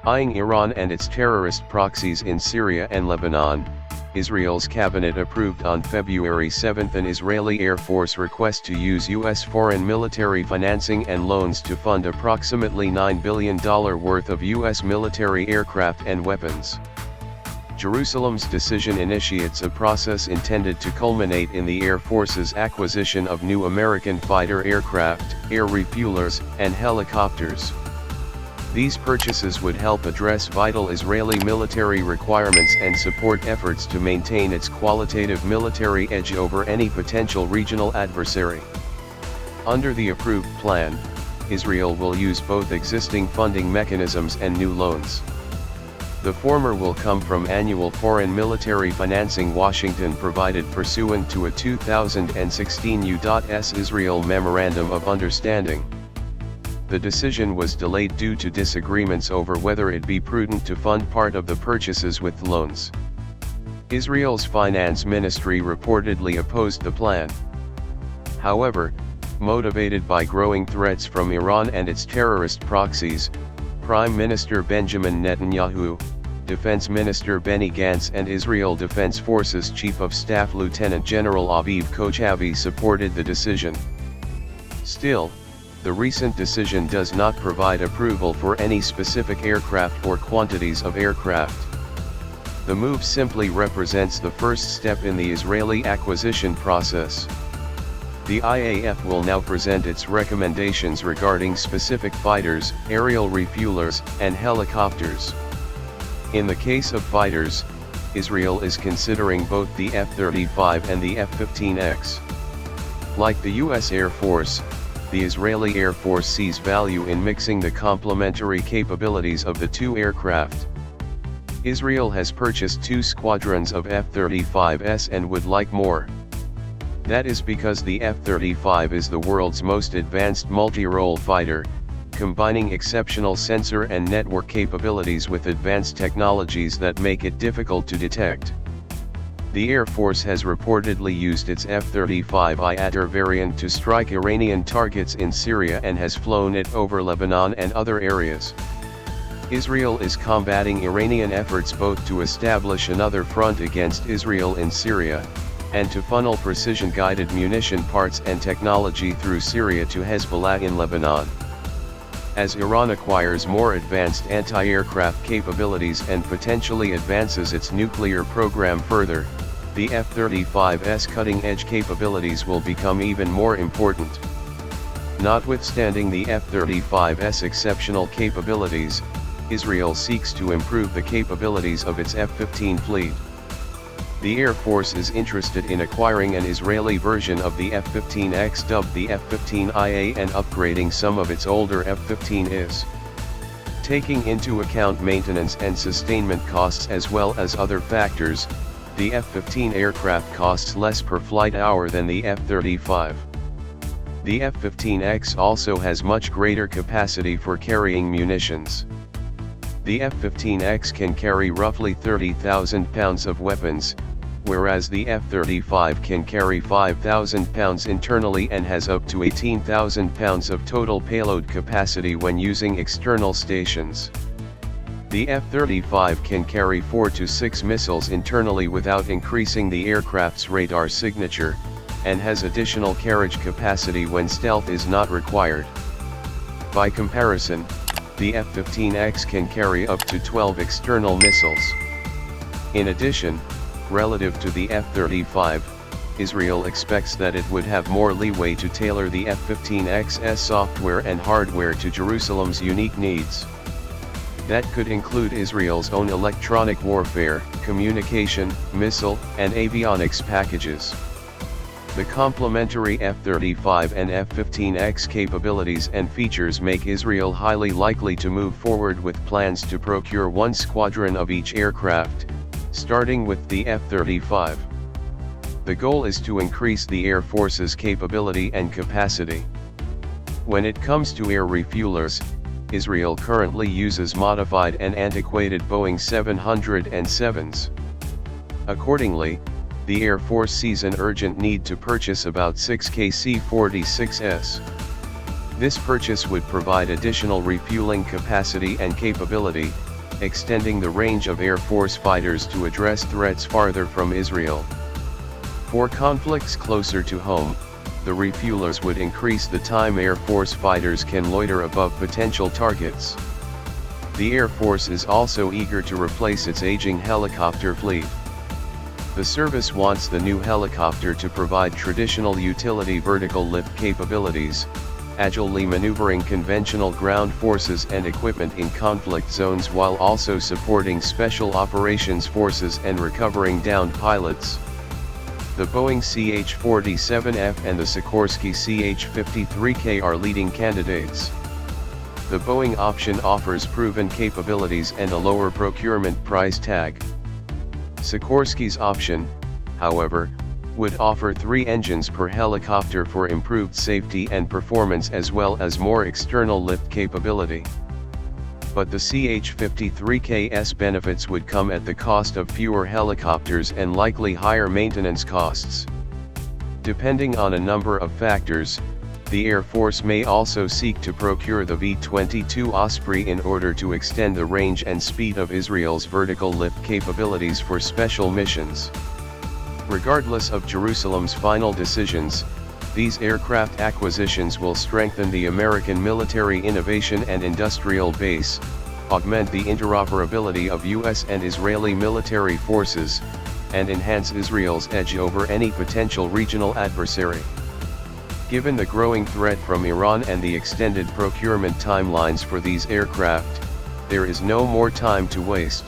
Eyeing Iran and its terrorist proxies in Syria and Lebanon, Israel's cabinet approved on February 7 an Israeli Air Force request to use U.S. foreign military financing and loans to fund approximately $9 billion worth of U.S. military aircraft and weapons. Jerusalem's decision initiates a process intended to culminate in the Air Force's acquisition of new American fighter aircraft, air refuelers, and helicopters. These purchases would help address vital Israeli military requirements and support efforts to maintain its qualitative military edge over any potential regional adversary. Under the approved plan, Israel will use both existing funding mechanisms and new loans. The former will come from annual foreign military financing Washington provided pursuant to a 2016 U.S. Israel Memorandum of Understanding. The decision was delayed due to disagreements over whether it be prudent to fund part of the purchases with loans. Israel's finance ministry reportedly opposed the plan. However, motivated by growing threats from Iran and its terrorist proxies, Prime Minister Benjamin Netanyahu, Defense Minister Benny Gantz and Israel Defense Forces Chief of Staff Lieutenant General Aviv Kochavi supported the decision. Still, the recent decision does not provide approval for any specific aircraft or quantities of aircraft. The move simply represents the first step in the Israeli acquisition process. The IAF will now present its recommendations regarding specific fighters, aerial refuelers, and helicopters. In the case of fighters, Israel is considering both the F-35 and the F-15EX. Like the U.S. Air Force, the Israeli Air Force sees value in mixing the complementary capabilities of the two aircraft. Israel has purchased 2 squadrons of F-35s and would like more. That is because the F-35 is the world's most advanced multi-role fighter, combining exceptional sensor and network capabilities with advanced technologies that make it difficult to detect. The Air Force has reportedly used its F-35 Iadar variant to strike Iranian targets in Syria and has flown it over Lebanon and other areas. Israel is combating Iranian efforts both to establish another front against Israel in Syria, and to funnel precision-guided munition parts and technology through Syria to Hezbollah in Lebanon. As Iran acquires more advanced anti-aircraft capabilities and potentially advances its nuclear program further, the F-35's cutting-edge capabilities will become even more important. Notwithstanding the F-35's exceptional capabilities, Israel seeks to improve the capabilities of its F-15 fleet. The Air Force is interested in acquiring an Israeli version of the F-15X dubbed the F-15IA and upgrading some of its older F-15Is. Taking into account maintenance and sustainment costs as well as other factors, the F-15 aircraft costs less per flight hour than the F-35. The F-15X also has much greater capacity for carrying munitions. The F-15X can carry roughly 30,000 pounds of weapons, whereas the F-35 can carry 5,000 pounds internally and has up to 18,000 pounds of total payload capacity when using external stations. The F-35 can carry 4 to 6 missiles internally without increasing the aircraft's radar signature, and has additional carriage capacity when stealth is not required. By comparison, the F-15X can carry up to 12 external missiles. In addition, relative to the F-35, Israel expects that it would have more leeway to tailor the F-15X's software and hardware to Jerusalem's unique needs. That could include Israel's own electronic warfare, communication, missile, and avionics packages. The complementary F-35 and F-15X capabilities and features make Israel highly likely to move forward with plans to procure 1 squadron of each aircraft, starting with the F-35. The goal is to increase the Air Force's capability and capacity. When it comes to air refuelers, Israel currently uses modified and antiquated Boeing 707s. Accordingly, the Air Force sees an urgent need to purchase about 6 KC-46s. This purchase would provide additional refueling capacity and capability, extending the range of Air Force fighters to address threats farther from Israel. For conflicts closer to home, the refuelers would increase the time Air Force fighters can loiter above potential targets. The Air Force is also eager to replace its aging helicopter fleet. The service wants the new helicopter to provide traditional utility vertical lift capabilities, agilely maneuvering conventional ground forces and equipment in conflict zones while also supporting special operations forces and recovering downed pilots. The Boeing CH-47F and the Sikorsky CH-53K are leading candidates. The Boeing option offers proven capabilities and a lower procurement price tag. Sikorsky's option, however, would offer 3 engines per helicopter for improved safety and performance as well as more external lift capability. But the CH-53K's benefits would come at the cost of fewer helicopters and likely higher maintenance costs. Depending on a number of factors, the Air Force may also seek to procure the V-22 Osprey in order to extend the range and speed of Israel's vertical lift capabilities for special missions. Regardless of Jerusalem's final decisions, these aircraft acquisitions will strengthen the American military innovation and industrial base, augment the interoperability of U.S. and Israeli military forces, and enhance Israel's edge over any potential regional adversary. Given the growing threat from Iran and the extended procurement timelines for these aircraft, there is no more time to waste.